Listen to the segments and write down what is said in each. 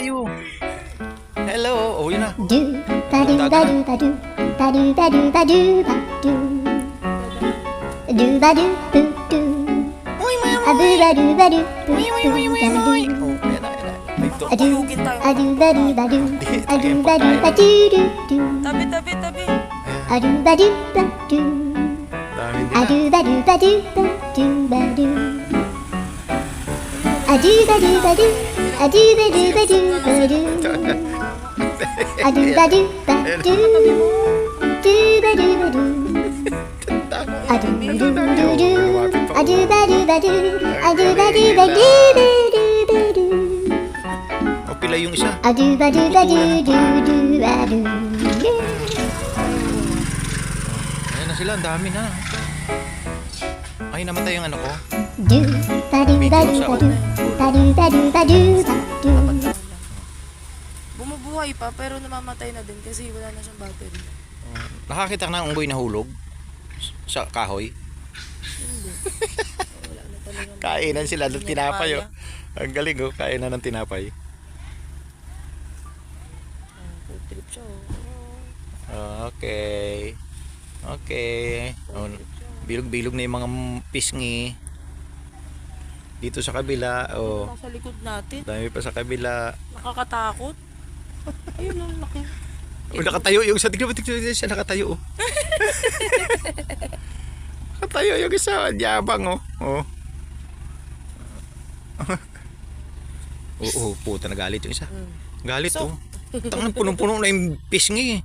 tayo. Hello. Oh, yun na. Do ba do ba do ba do ba do ba do ba do ba do do ba do do do Uy, may a do ba do ba do do Uy, uy, uy, uy, uy. do Oh, ayan na, ayan na. Ito. a do a do ba do ba do a do ba do ba do do do Tabi, tabi, tabi. a do ba do ba do Dami din a na. do ba do ba do ba do ba do a do ba do ba do a do ba do ba do ba do a do ba do ba do do ba do ba do a do do do do a do ba do ba do a do ba do ba do ba do Oh, pila yung isa. a do ba do ba do do do ba do Ayan na sila, ang dami na. Ay, namatay yung ano ko. do ba do ba do ba do ba do ba do ba do ba do Bumubuhay pa pero namamatay na din kasi wala na siyang battery. Nakakita ka ng unggoy na hulog sa kahoy. Wala na talaga. Kainan sila ng Hindi niya tinapay. kaya. Oh. Ang galing oh, kainan ng tinapay. Food trip siya. Oh. Okay. Okay. Oh, bilog-bilog na yung mga pisngi. Dito sa kabila, oh. Nasa likod natin. Dami pa sa kabila. Nakakatakot. Ayun ang laki. Oh, nakatayo yung isa. Tignan mo, siya nakatayo. Oh. Nakatayo yung isa. Ang yabang, oh. Oh. Oo, puta, nagalit yung isa. Galit, So- oh. Tangan, punong-puno na yung pisngi.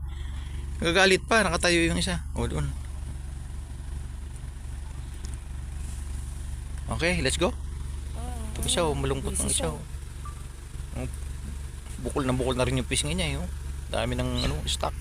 Nagagalit pa, nakatayo yung isa. Oh, doon. Okay, let's go. Ito isa, oh, malungkot ng isa. Oh. Oh, bukol na rin yung pisngi niya, eh, oh. Dami ng ano, stock.